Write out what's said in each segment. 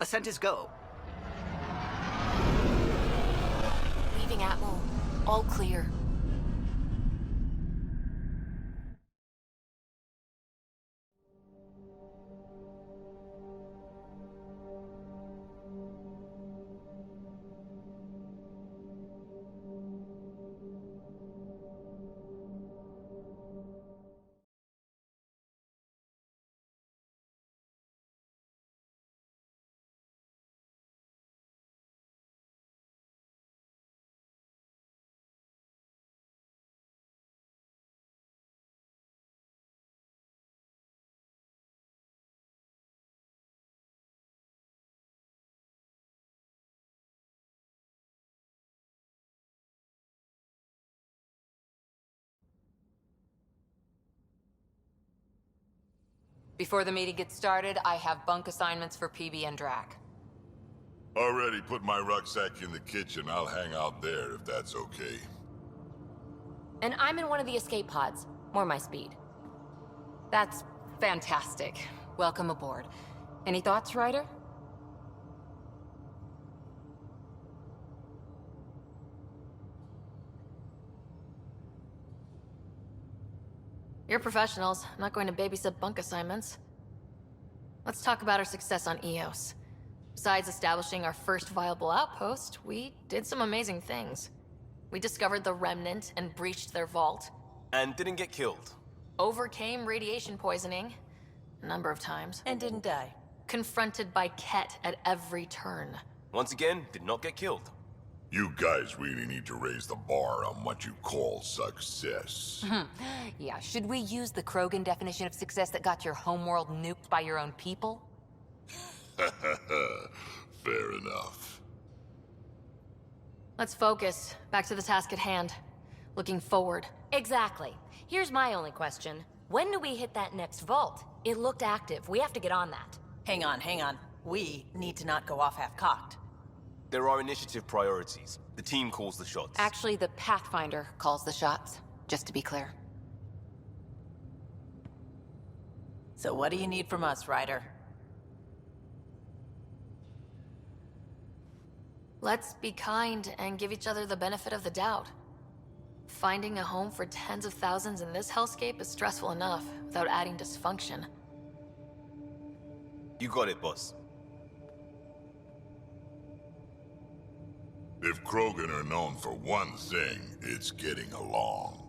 Ascent is go. Leaving Atmo. All clear. Before the meeting gets started, I have bunk assignments for PB and Drac. Already put my rucksack in the kitchen. I'll hang out there if that's okay. And I'm in one of the escape pods. More my speed. That's fantastic. Welcome aboard. Any thoughts, Ryder? You're professionals. I'm not going to babysit bunk assignments. Let's talk about our success on Eos. Besides establishing our first viable outpost, we did some amazing things. We discovered the Remnant and breached their vault. And didn't get killed. Overcame radiation poisoning a number of times. And didn't die. Confronted by Ket at every turn. Once again, did not get killed. You guys really need to raise the bar on what you call success. Yeah, should we use the Krogan definition of success that got your homeworld nuked by your own people? Fair enough. Let's focus. Back to the task at hand. Looking forward. Exactly. Here's my only question. When do we hit that next vault? It looked active. We have to get on that. Hang on. We need to not go off half-cocked. There are initiative priorities. The team calls the shots. Actually, the Pathfinder calls the shots, just to be clear. So what do you need from us, Ryder? Let's be kind and give each other the benefit of the doubt. Finding a home for tens of thousands in this hellscape is stressful enough, without adding dysfunction. You got it, boss. If Krogan are known for one thing, it's getting along.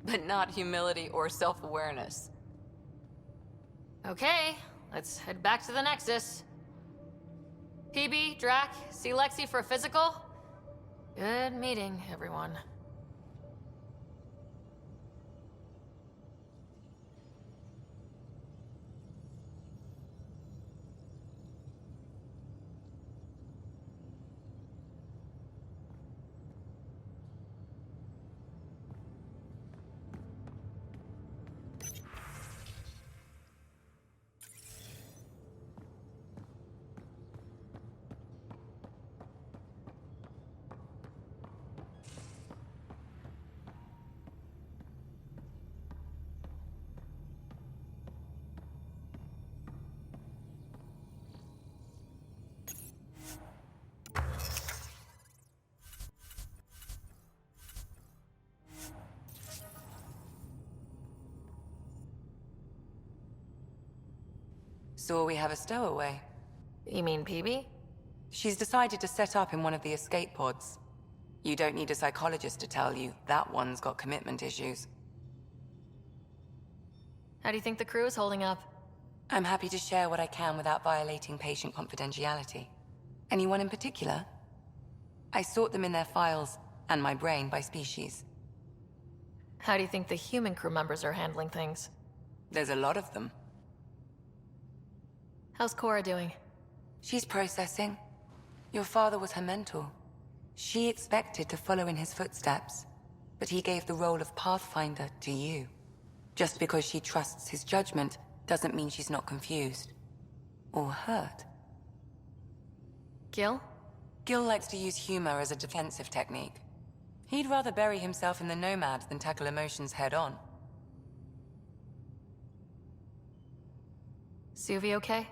But not humility or self-awareness. Okay, let's head back to the Nexus. PB, Drac, see Lexi for a physical? Good meeting, everyone. So we have a stowaway. You mean PB? She's decided to set up in one of the escape pods. You don't need a psychologist to tell you that one's got commitment issues. How do you think the crew is holding up? I'm happy to share what I can without violating patient confidentiality. Anyone in particular? I sort them in their files, and my brain by species. How do you think the human crew members are handling things? There's a lot of them. How's Cora doing? She's processing. Your father was her mentor. She expected to follow in his footsteps, but he gave the role of Pathfinder to you. Just because she trusts his judgment doesn't mean she's not confused. Or hurt. Gil? Gil likes to use humor as a defensive technique. He'd rather bury himself in the Nomad than tackle emotions head-on. Suvi okay?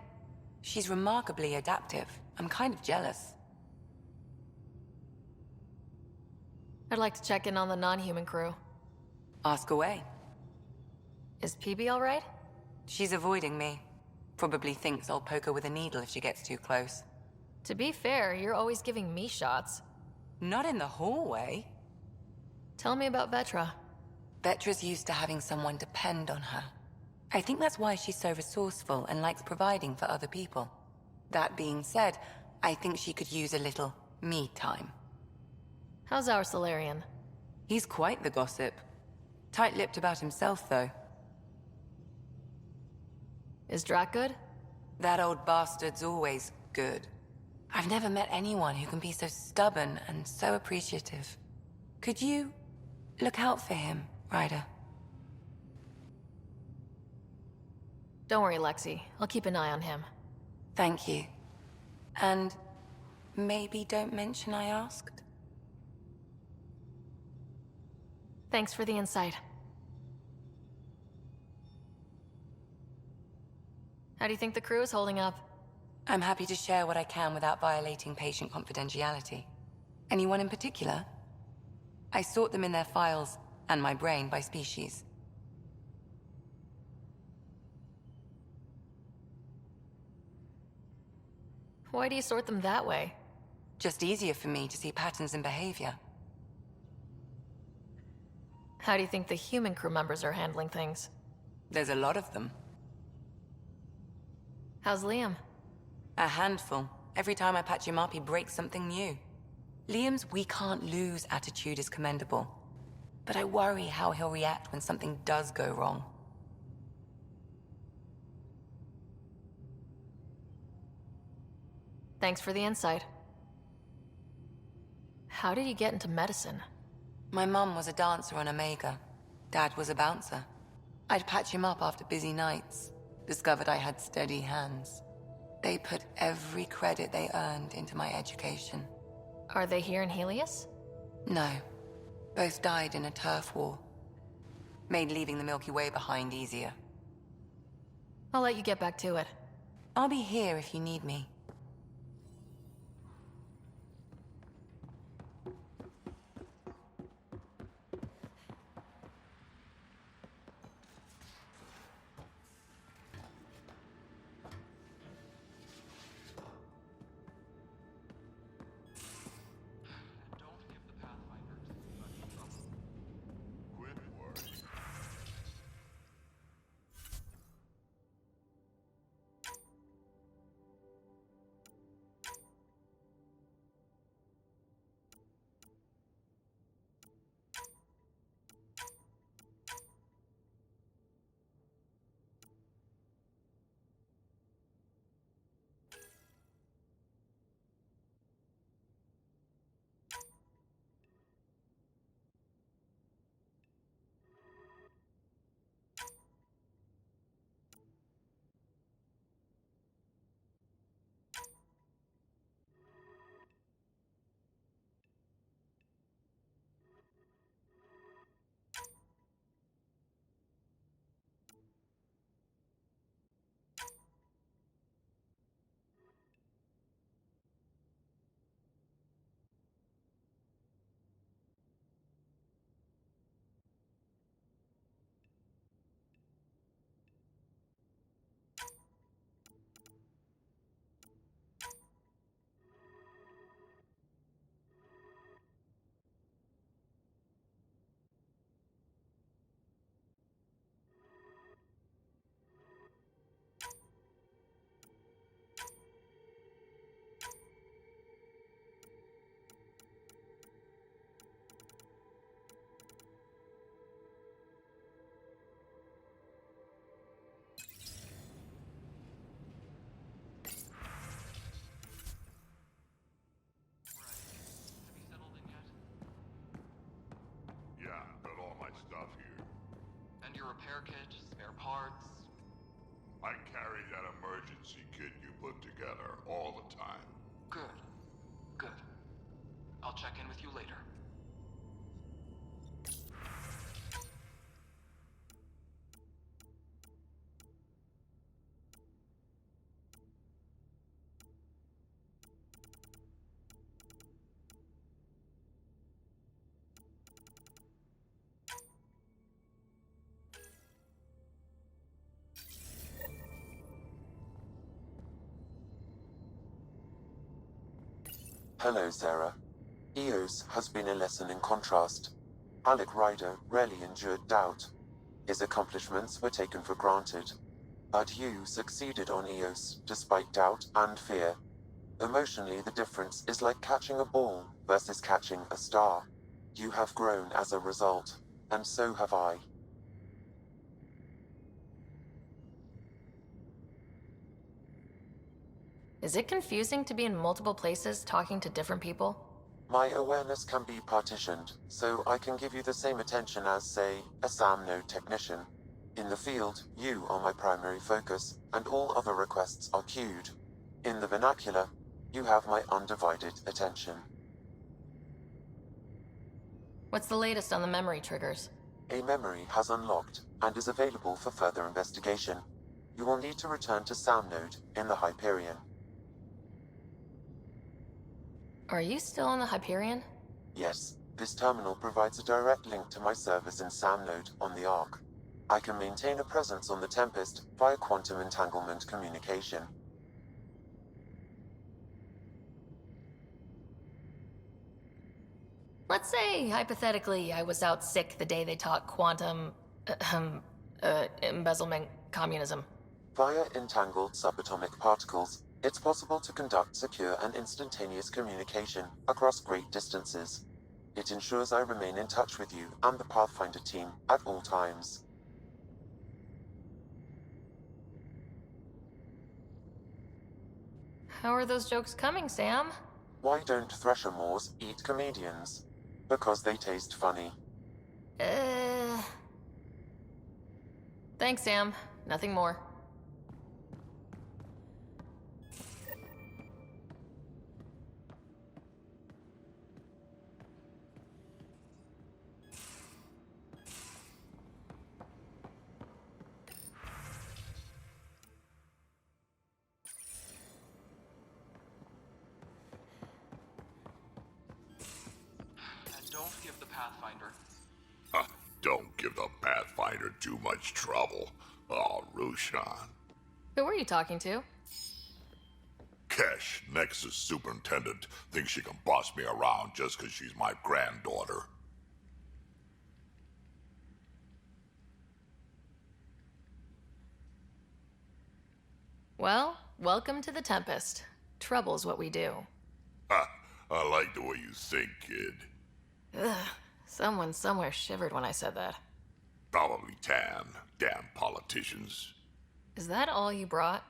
She's remarkably adaptive. I'm kind of jealous. I'd like to check in on the non-human crew. Ask away. Is PB all right? She's avoiding me. Probably thinks I'll poke her with a needle if she gets too close. To be fair, you're always giving me shots. Not in the hallway. Tell me about Vetra. Vetra's used to having someone depend on her. I think that's why she's so resourceful and likes providing for other people. That being said, I think she could use a little me time. How's our Solarian? He's quite the gossip. Tight-lipped about himself, though. Is Drac good? That old bastard's always good. I've never met anyone who can be so stubborn and so appreciative. Could you look out for him, Ryder? Don't worry, Lexi. I'll keep an eye on him. Thank you. And maybe don't mention I asked? Thanks for the insight. How do you think the crew is holding up? I'm happy to share what I can without violating patient confidentiality. Anyone in particular? I sort them in their files, and my brain by species. Why do you sort them that way? Just easier for me to see patterns in behavior. How do you think the human crew members are handling things? There's a lot of them. How's Liam? A handful. Every time I patch him up, he breaks something new. Liam's "we can't lose" attitude is commendable. But I worry how he'll react when something does go wrong. Thanks for the insight. How did you get into medicine? My mum was a dancer on Omega. Dad was a bouncer. I'd patch him up after busy nights. Discovered I had steady hands. They put every credit they earned into my education. Are they here in Helios? No. Both died in a turf war. Made leaving the Milky Way behind easier. I'll let you get back to it. I'll be here if you need me. Quit worrying. Yeah, got all my stuff here. And your repair kit, spare parts. I carry that emergency kit you put together all the time. Good. Good. I'll check in with you later. Hello, Sarah. Eos has been a lesson in contrast. Alec Ryder rarely endured doubt. His accomplishments were taken for granted. But you succeeded on Eos, despite doubt and fear. Emotionally, the difference is like catching a ball versus catching a star. You have grown as a result, and so have I. Is it confusing to be in multiple places talking to different people? My awareness can be partitioned, so I can give you the same attention as, say, a SAM node technician. In the field, you are my primary focus, and all other requests are queued. In the vernacular, you have my undivided attention. What's the latest on the memory triggers? A memory has unlocked, and is available for further investigation. You will need to return to SAM node in the Hyperion. Are you still on the Hyperion? Yes, this terminal provides a direct link to my servers in SAM node on the Ark. I can maintain a presence on the Tempest via quantum entanglement communication. Let's say, hypothetically, I was out sick the day they taught quantum... embezzlement communism. Via entangled subatomic particles, it's possible to conduct secure and instantaneous communication across great distances. It ensures I remain in touch with you and the Pathfinder team at all times. How are those jokes coming, Sam? Why don't Thresher Moors eat comedians? Because they taste funny. Thanks, Sam. Nothing more. And don't give the Pathfinder. Don't give the Pathfinder too much trouble. Oh, Rushan. Who were you talking to? Kesh, Nexus superintendent, thinks she can boss me around just because she's my granddaughter. Well, welcome to the Tempest. Trouble's what we do. Ha! I like the way you think, kid. Ugh. Someone somewhere shivered when I said that. Probably Tan. Damn politicians. Is that all you brought?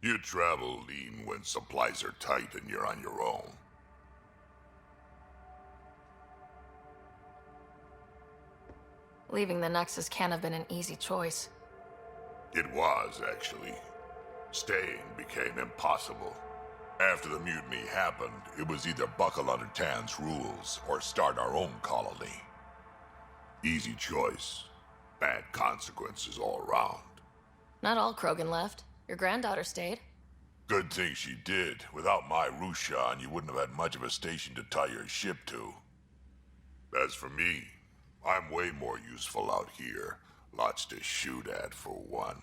You travel lean when supplies are tight and you're on your own. Leaving the Nexus can't have been an easy choice. It was, actually. Staying became impossible. After the mutiny happened, it was either buckle under Tan's rules or start our own colony. Easy choice. Bad consequences all around. Not all Krogan left. Your granddaughter stayed. Good thing she did. Without my Rushan, you wouldn't have had much of a station to tie your ship to. As for me, I'm way more useful out here. Lots to shoot at, for one.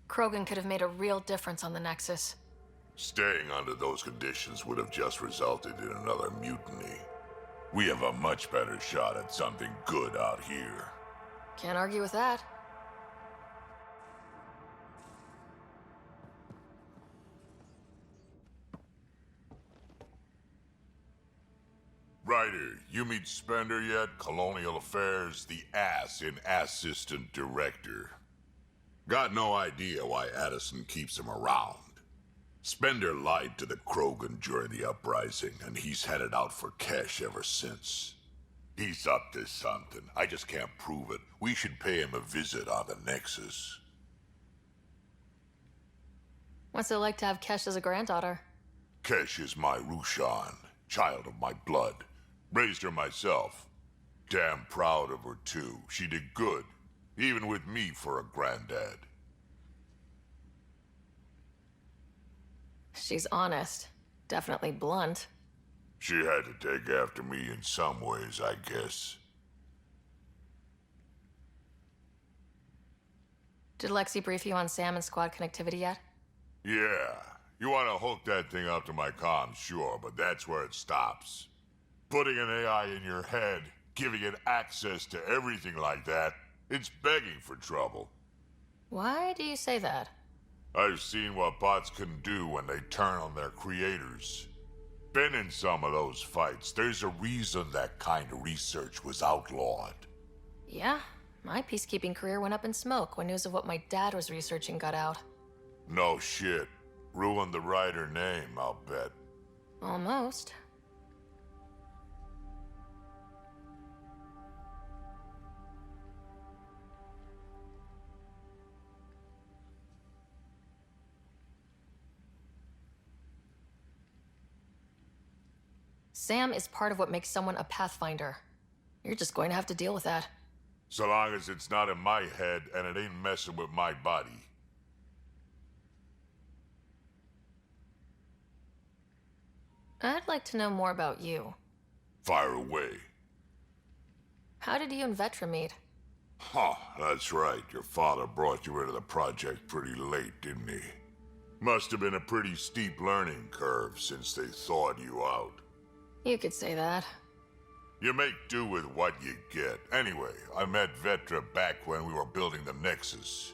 Krogan could have made a real difference on the Nexus. Staying under those conditions would have just resulted in another mutiny. We have a much better shot at something good out here. Can't argue with that. Ryder, you meet Spender yet? Colonial Affairs, the ass in Assistant Director. Got no idea why Addison keeps him around. Spender lied to the Krogan during the uprising, and he's headed out for Kesh ever since. He's up to something. I just can't prove it. We should pay him a visit on the Nexus. What's it like to have Kesh as a granddaughter? Kesh is my Rushan, child of my blood. Raised her myself. Damn proud of her, too. She did good, even with me for a granddad. She's honest. Definitely blunt. She had to take after me in some ways, I guess. Did Lexi brief you on Sam and squad connectivity yet? Yeah. You want to hook that thing up to my comms, sure, but that's where it stops. Putting an AI in your head, giving it access to everything like that, it's begging for trouble. Why do you say that? I've seen what bots can do when they turn on their creators. Been in some of those fights. There's a reason that kind of research was outlawed. Yeah, my peacekeeping career went up in smoke when news of what my dad was researching got out. No shit. Ruined the writer name, I'll bet. Almost. Sam is part of what makes someone a Pathfinder. You're just going to have to deal with that. So long as it's not in my head and it ain't messing with my body. I'd like to know more about you. Fire away. How did you and Vetra meet? Huh, that's right. Your father brought you into the project pretty late, didn't he? Must have been a pretty steep learning curve since they thawed you out. You could say that. You make do with what you get. Anyway, I met Vetra back when we were building the Nexus.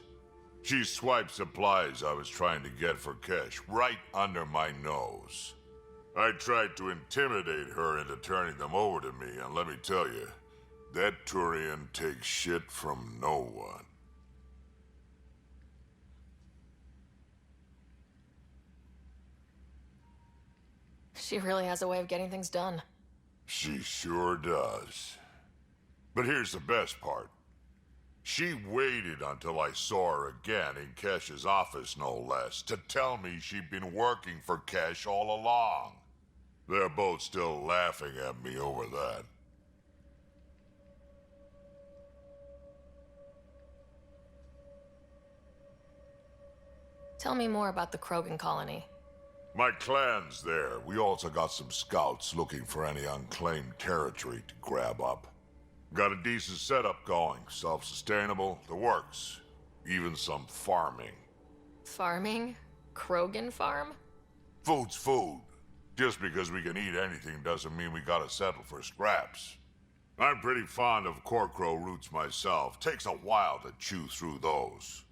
She swiped supplies I was trying to get for cash right under my nose. I tried to intimidate her into turning them over to me, and let me tell you, that Turian takes shit from no one. She really has a way of getting things done. She sure does. But here's the best part. She waited until I saw her again in Kesh's office, no less, to tell me she'd been working for Kesh all along. They're both still laughing at me over that. Tell me more about the Krogan colony. My clan's there. We also got some scouts looking for any unclaimed territory to grab up. Got a decent setup going, self-sustainable, the works. Even some farming. Farming? Krogan farm? Food's food. Just because we can eat anything doesn't mean we gotta settle for scraps. I'm pretty fond of Corcrow roots myself. Takes a while to chew through those.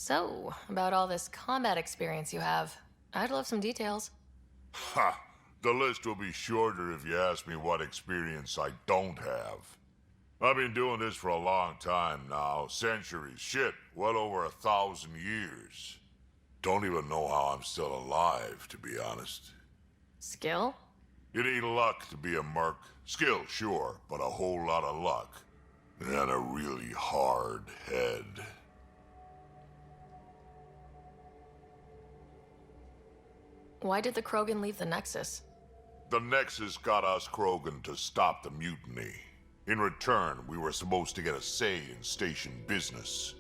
So, about all this combat experience you have, I'd love some details. Ha! The list will be shorter if you ask me what experience I don't have. I've been doing this for a long time now. Centuries. Shit, well over 1,000 years. Don't even know how I'm still alive, to be honest. Skill? You need luck to be a merc. Skill, sure, but a whole lot of luck. And a really hard head. Why did the Krogan leave the Nexus? The Nexus got us Krogan to stop the mutiny. In return, we were supposed to get a say in station business.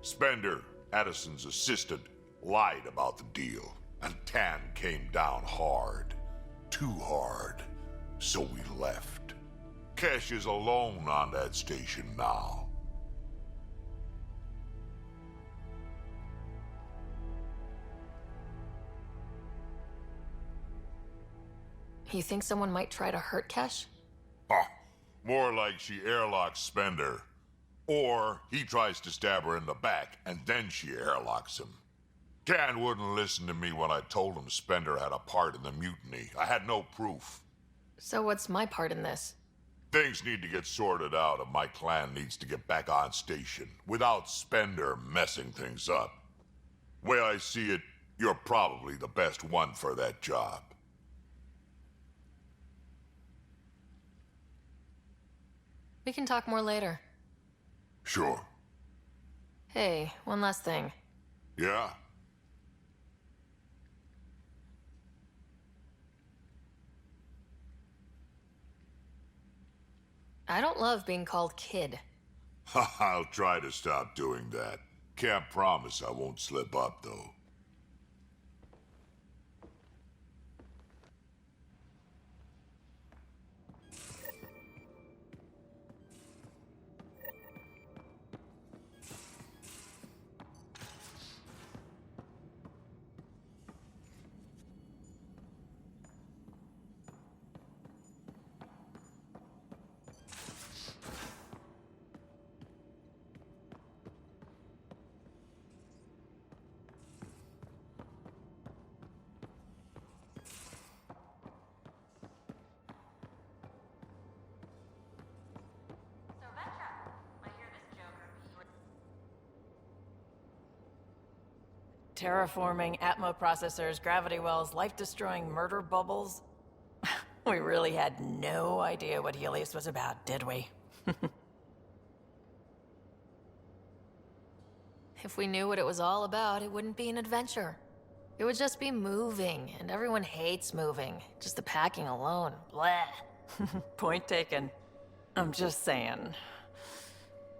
Spender, Addison's assistant, lied about the deal, and Tan came down hard. Too hard. So we left. Kesh is alone on that station now. You think someone might try to hurt Kesh? Huh. More like she airlocks Spender. Or he tries to stab her in the back, and then she airlocks him. Tan wouldn't listen to me when I told him Spender had a part in the mutiny. I had no proof. So what's my part in this? Things need to get sorted out, and my clan needs to get back on station, without Spender messing things up. Way I see it, you're probably the best one for that job. We can talk more later. Sure. Hey, one last thing. Yeah? I don't love being called kid. I'll try to stop doing that. Can't promise I won't slip up, though. Terraforming, Atmo processors, gravity wells, life-destroying murder bubbles. We really had no idea what Helios was about, did we? If we knew what it was all about, it wouldn't be an adventure. It would just be moving, and everyone hates moving. Just the packing alone, bleh. Point taken. I'm just saying.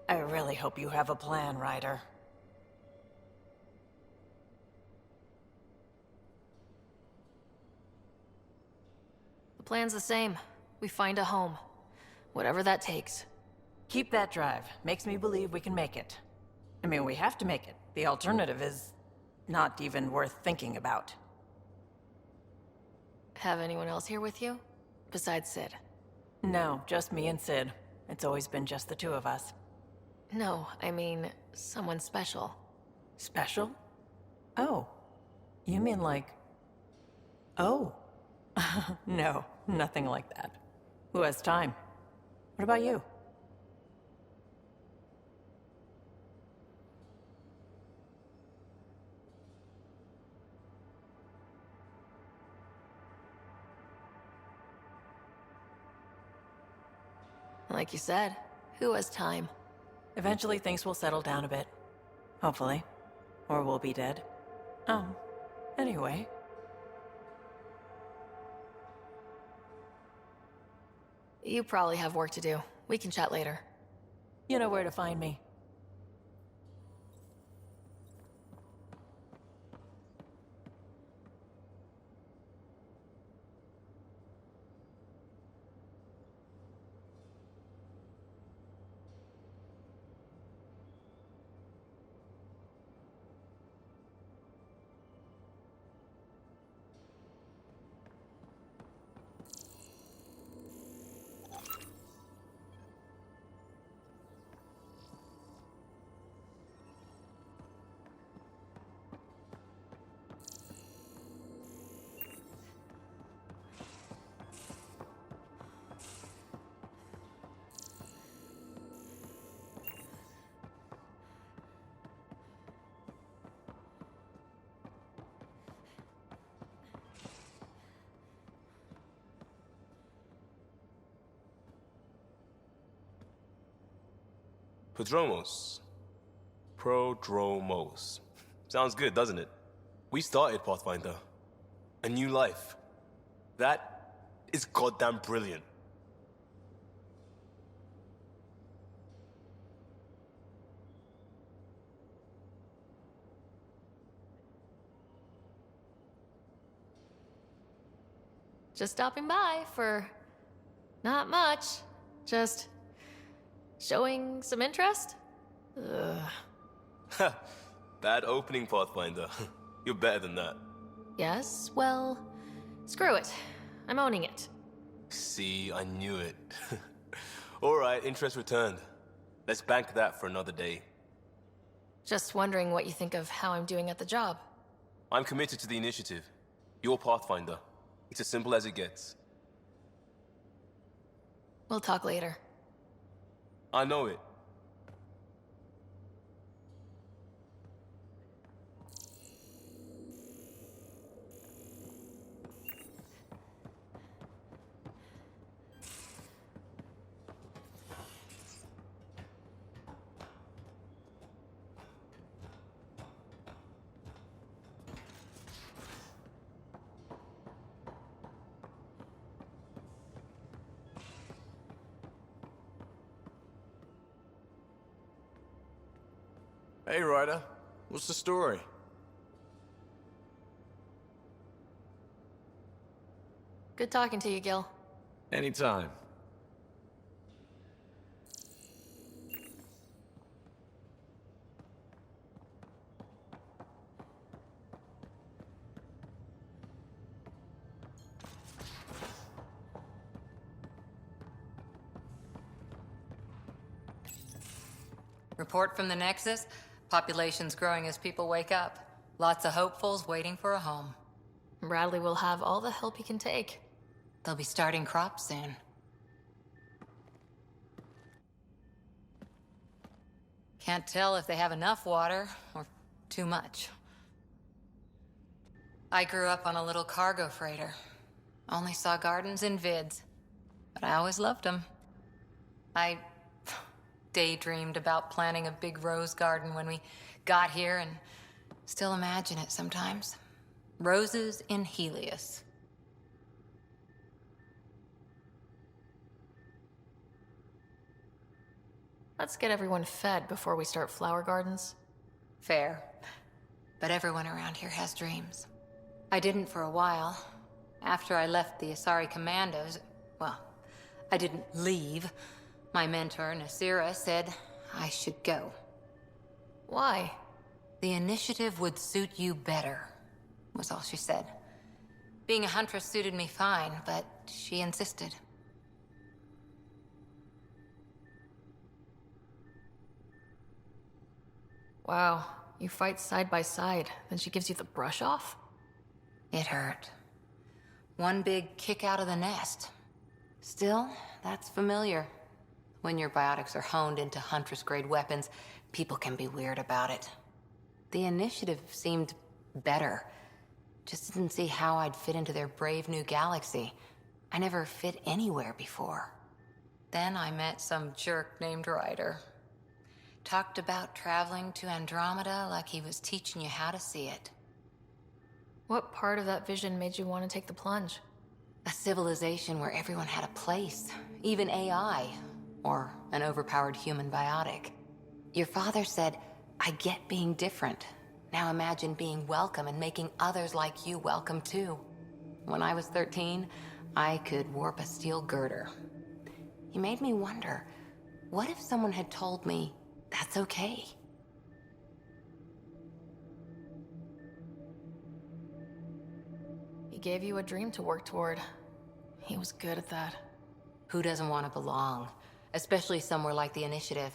I really hope you have a plan, Ryder. The plan's the same. We find a home. Whatever that takes. Keep that drive. Makes me believe we can make it. I mean, we have to make it. The alternative is not even worth thinking about. Have anyone else here with you? Besides Sid? No, just me and Sid. It's always been just the two of us. No, I mean, someone special. Special? Oh. You mean like... Oh. No, nothing like that. Who has time? What about you? Like you said, who has time? Eventually things will settle down a bit. Hopefully. Or we'll be dead. Anyway. You probably have work to do. We can chat later. You know where to find me. Prodromos. Prodromos. Sounds good, doesn't it? We started Pathfinder. A new life. That is goddamn brilliant. Just stopping by for... not much. Just... showing some interest? Ugh. Bad opening, Pathfinder. You're better than that. Yes, well... screw it. I'm owning it. See, I knew it. Alright, interest returned. Let's bank that for another day. Just wondering what you think of how I'm doing at the job. I'm committed to the initiative. You're Pathfinder. It's as simple as it gets. We'll talk later. I know it. Hey, Ryder. What's the story? Good talking to you, Gil. Anytime. Report from the Nexus. Population's growing as people wake up. Lots of hopefuls waiting for a home. Bradley will have all the help he can take. They'll be starting crops soon. Can't tell if they have enough water or too much. I grew up on a little cargo freighter. Only saw gardens in vids, but I always loved them. I daydreamed about planting a big rose garden when we got here and still imagine it sometimes. Roses in Helios. Let's get everyone fed before we start flower gardens. Fair. But everyone around here has dreams. I didn't for a while. After I left the Asari Commandos, well, I didn't leave. My mentor, Nasira, said I should go. Why? The initiative would suit you better, was all she said. Being a huntress suited me fine, but she insisted. Wow, you fight side by side, then she gives you the brush off? It hurt. One big kick out of the nest. Still, that's familiar. When your biotics are honed into Huntress-grade weapons, people can be weird about it. The initiative seemed better. Just didn't see how I'd fit into their brave new galaxy. I never fit anywhere before. Then I met some jerk named Ryder. Talked about traveling to Andromeda like he was teaching you how to see it. What part of that vision made you want to take the plunge? A civilization where everyone had a place, even AI, or an overpowered human biotic. Your father said, I get being different. Now imagine being welcome and making others like you welcome too. When I was 13, I could warp a steel girder. He made me wonder, what if someone had told me, that's okay? He gave you a dream to work toward. He was good at that. Who doesn't want to belong? Especially somewhere like the Initiative.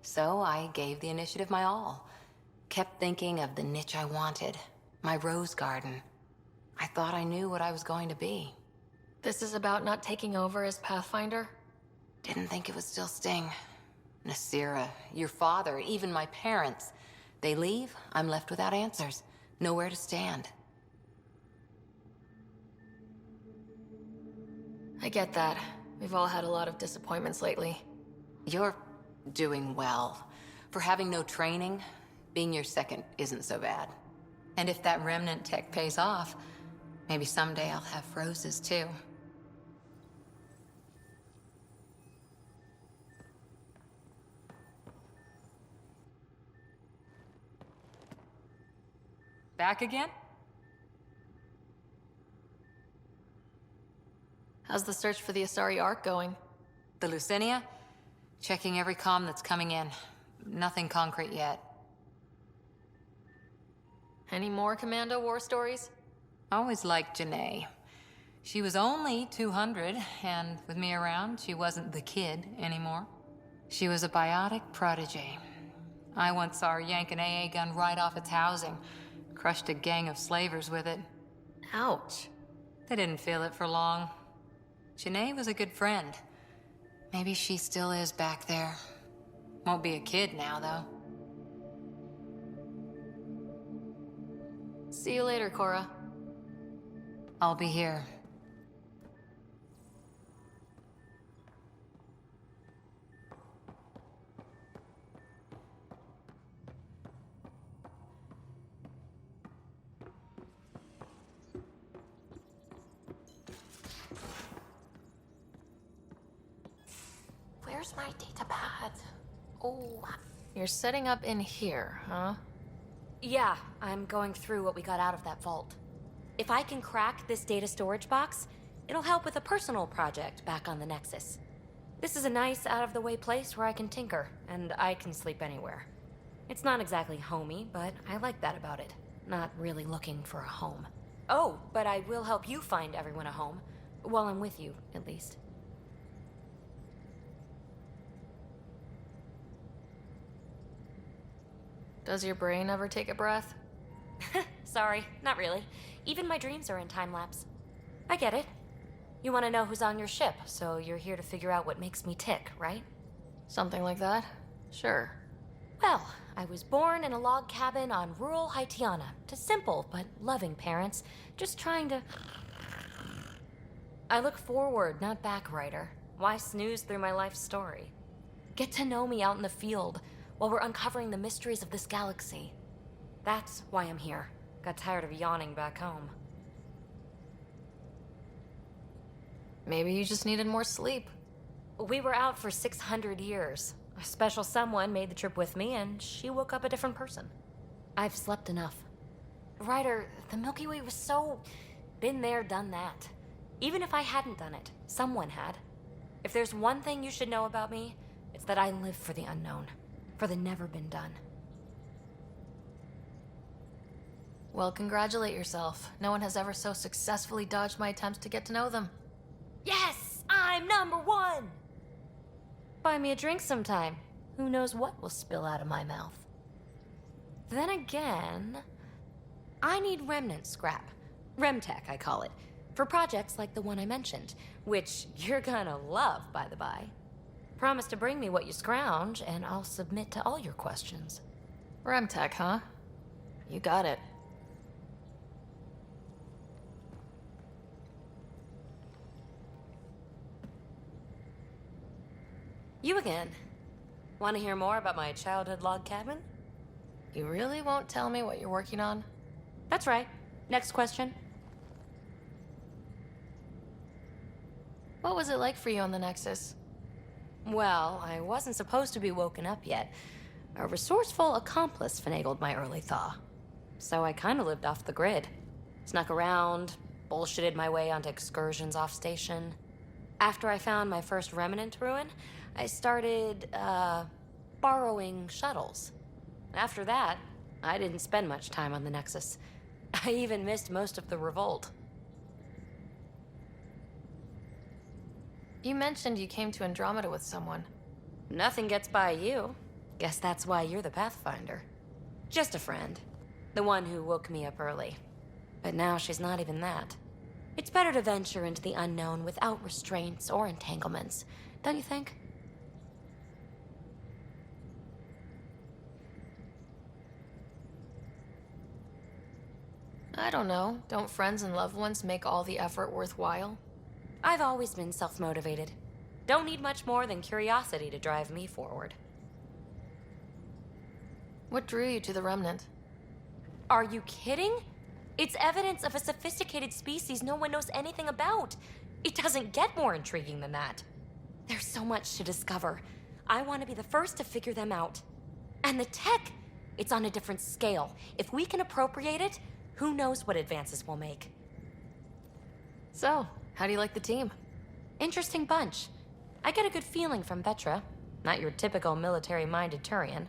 So I gave the Initiative my all. Kept thinking of the niche I wanted. My rose garden. I thought I knew what I was going to be. This is about not taking over as Pathfinder? Didn't think it would still sting. Nasira, your father, even my parents. They leave, I'm left without answers. Nowhere to stand. I get that. We've all had a lot of disappointments lately. You're doing well. For having no training, being your second isn't so bad. And if that remnant tech pays off, maybe someday I'll have roses too. Back again? How's the search for the Asari Ark going? The Lucinia? Checking every comm that's coming in. Nothing concrete yet. Any more Commando war stories? Always liked Janae. She was only 200, and with me around, she wasn't the kid anymore. She was a biotic prodigy. I once saw her yank an AA gun right off its housing. Crushed a gang of slavers with it. Ouch. They didn't feel it for long. Janae was a good friend. Maybe she still is back there. Won't be a kid now, though. See you later, Cora. I'll be here. Where's my data pad? Oh, you're setting up in here, huh? Yeah, I'm going through what we got out of that vault. If I can crack this data storage box, it'll help with a personal project back on the Nexus. This is a nice, out-of-the-way place where I can tinker, and I can sleep anywhere. It's not exactly homey, but I like that about it. Not really looking for a home. Oh, but I will help you find everyone a home. While I'm with you, at least. Does your brain ever take a breath? Sorry, not really. Even my dreams are in time-lapse. I get it. You want to know who's on your ship, so you're here to figure out what makes me tick, right? Something like that? Sure. Well, I was born in a log cabin on rural Haitiana to simple but loving parents, just trying to... I look forward, not back, Ryder. Why snooze through my life story? Get to know me out in the field while we're uncovering the mysteries of this galaxy. That's why I'm here. Got tired of yawning back home. Maybe you just needed more sleep. We were out for 600 years. A special someone made the trip with me, and she woke up a different person. I've slept enough. Ryder, the Milky Way was so... been there, done that. Even if I hadn't done it, someone had. If there's one thing you should know about me, it's that I live for the unknown. For the never been done. Well, congratulate yourself. No one has ever so successfully dodged my attempts to get to know them. Yes! I'm #1! Buy me a drink sometime. Who knows what will spill out of my mouth. Then again... I need remnant scrap. Remtech, I call it. For projects like the one I mentioned. Which you're gonna love, by the by. Promise to bring me what you scrounge, and I'll submit to all your questions. Remtech, huh? You got it. You again. Want to hear more about my childhood log cabin? You really won't tell me what you're working on? That's right. Next question. What was it like for you on the Nexus? Well, I wasn't supposed to be woken up yet. A resourceful accomplice finagled my early thaw. So I kind of lived off the grid. Snuck around, bullshitted my way onto excursions off station. After I found my first remnant ruin, I started, borrowing shuttles. After that, I didn't spend much time on the Nexus. I even missed most of the revolt. You mentioned you came to Andromeda with someone. Nothing gets by you. Guess that's why you're the Pathfinder. Just a friend. The one who woke me up early. But now she's not even that. It's better to venture into the unknown without restraints or entanglements, don't you think? I don't know. Don't friends and loved ones make all the effort worthwhile? I've always been self-motivated. Don't need much more than curiosity to drive me forward. What drew you to the Remnant? Are you kidding? It's evidence of a sophisticated species no one knows anything about. It doesn't get more intriguing than that. There's so much to discover. I want to be the first to figure them out. And the tech, it's on a different scale. If we can appropriate it, who knows what advances we'll make. So, how do you like the team? Interesting bunch. I get a good feeling from Vetra. Not your typical military-minded Turian.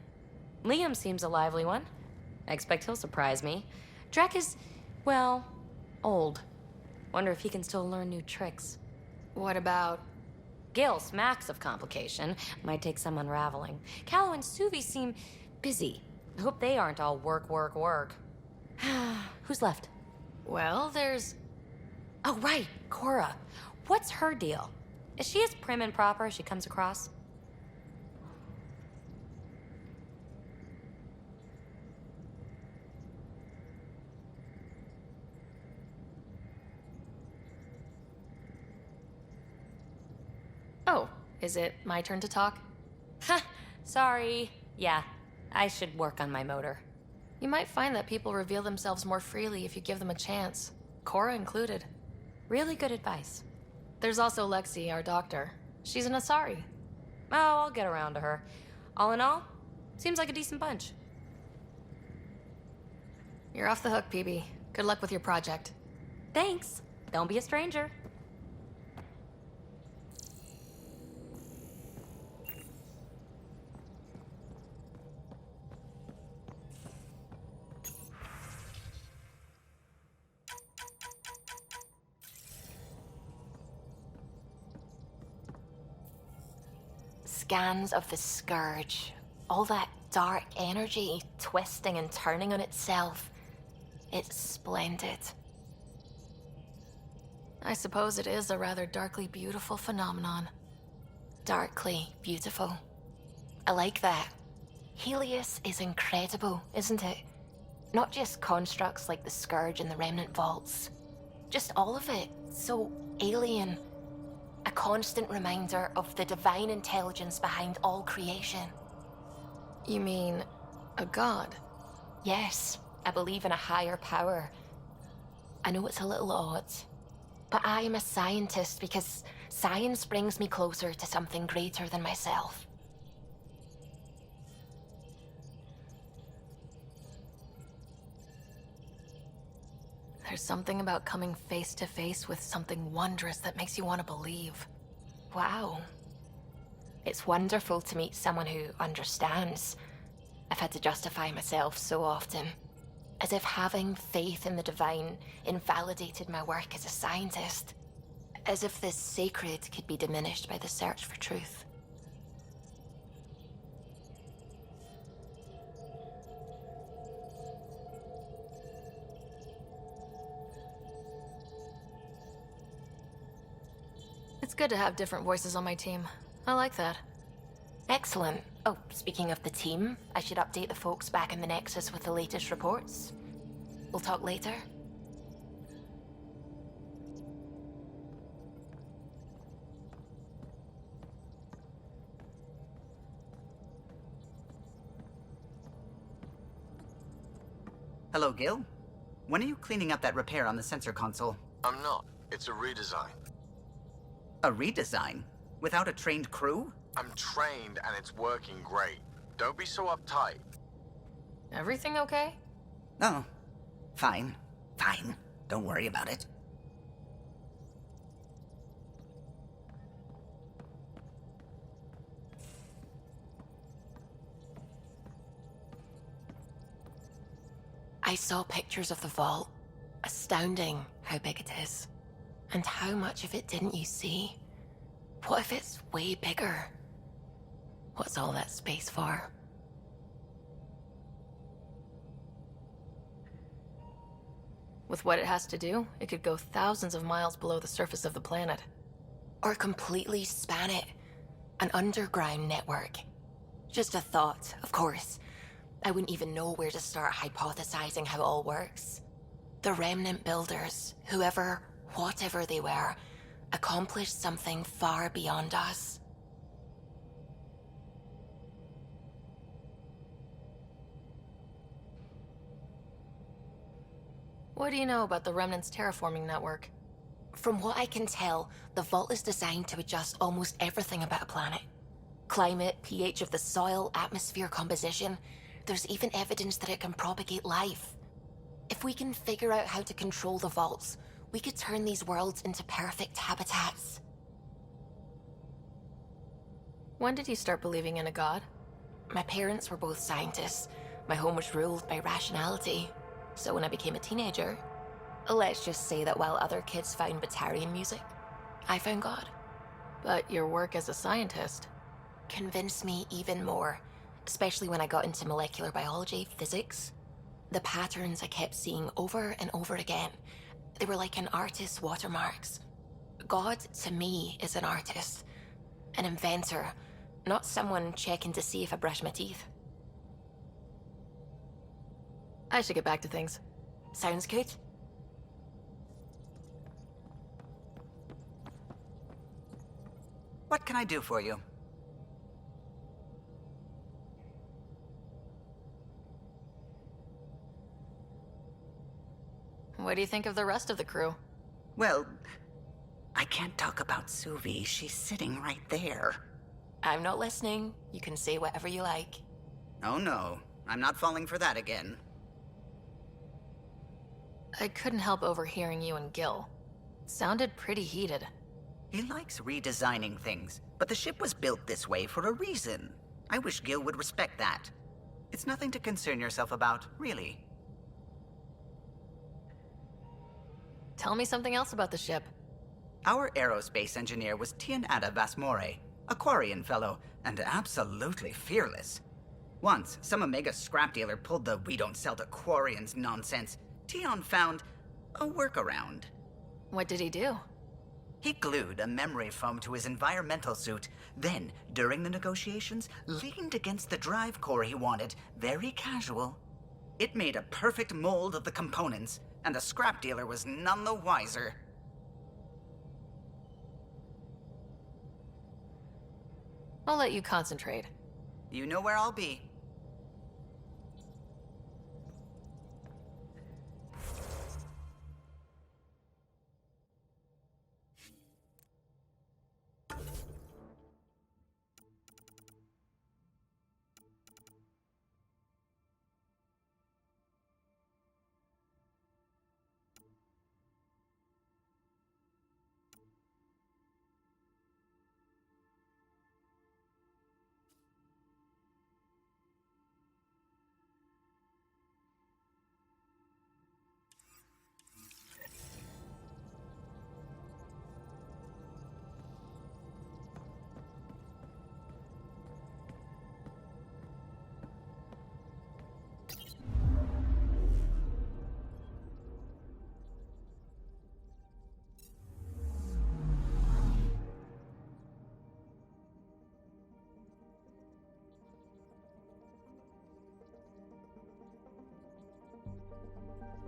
Liam seems a lively one. I expect he'll surprise me. Drek is, well, old. Wonder if he can still learn new tricks. What about... Gil smacks of complication. Might take some unraveling. Callow and Suvi seem busy. Hope they aren't all work, work, work. Who's left? Well, there's... Oh, right, Cora. What's her deal? Is she as prim and proper as she comes across? Oh, is it my turn to talk? Ha! Sorry. Yeah, I should work on my motor. You might find that people reveal themselves more freely if you give them a chance. Cora included. Really good advice. There's also Lexi, our doctor. She's an Asari. Oh, I'll get around to her. All in all, seems like a decent bunch. You're off the hook, PB. Good luck with your project. Thanks. Don't be a stranger. Scans of the Scourge. All that dark energy twisting and turning on itself. It's splendid. I suppose it is a rather darkly beautiful phenomenon. Darkly beautiful. I like that. Helios is incredible, isn't it? Not just constructs like the Scourge and the Remnant Vaults. Just all of it. So alien. A constant reminder of the divine intelligence behind all creation. You mean a god? Yes, I believe in a higher power. I know it's a little odd, but I am a scientist because science brings me closer to something greater than myself. There's something about coming face to face with something wondrous that makes you want to believe. Wow. It's wonderful to meet someone who understands. I've had to justify myself so often. As if having faith in the divine invalidated my work as a scientist. As if the sacred could be diminished by the search for truth. It's good to have different voices on my team. I like that. Excellent. Oh, speaking of the team, I should update the folks back in the Nexus with the latest reports. We'll talk later. Hello, Gil. When are you cleaning up that repair on the sensor console? I'm not. It's a redesign. A redesign? Without a trained crew? I'm trained and it's working great. Don't be so uptight. Everything okay? Oh, fine. Fine. Don't worry about it. I saw pictures of the vault. Astounding how big it is. And how much of it didn't you see? What if it's way bigger? What's all that space for? With what it has to do, it could go thousands of miles below the surface of the planet. Or completely span it. An underground network. Just a thought, of course. I wouldn't even know where to start hypothesizing how it all works. The Remnant builders, whoever, whatever they were, accomplished something far beyond us. What do you know about the Remnant's terraforming network? From what I can tell, the vault is designed to adjust almost everything about a planet. Climate, pH of the soil, atmosphere composition. There's even evidence that it can propagate life. If we can figure out how to control the vaults, we could turn these worlds into perfect habitats. When did you start believing in a god? My parents were both scientists. My home was ruled by rationality. So when I became a teenager, let's just say that while other kids found Batarian music, I found God. But your work as a scientist convinced me even more, especially when I got into molecular biology, physics. The patterns I kept seeing over and over again, they were like an artist's watermarks. God, to me, is an artist, an inventor, not someone checking to see if I brush my teeth. I should get back to things. Sounds good. What can I do for you? What do you think of the rest of the crew? Well, I can't talk about Suvi. She's sitting right there. I'm not listening. You can say whatever you like. Oh no, I'm not falling for that again. I couldn't help overhearing you and Gil. Sounded pretty heated. He likes redesigning things, but the ship was built this way for a reason. I wish Gil would respect that. It's nothing to concern yourself about, really. Tell me something else about the ship. Our aerospace engineer was Tianada Vasmore, a Quarian fellow, and absolutely fearless. Once, some Omega scrap dealer pulled the "we don't sell to Quarians" nonsense. Tion found a workaround. What did he do? He glued a memory foam to his environmental suit, then, during the negotiations, leaned against the drive core he wanted, very casual. It made a perfect mold of the components, and the scrap dealer was none the wiser. I'll let you concentrate. You know where I'll be.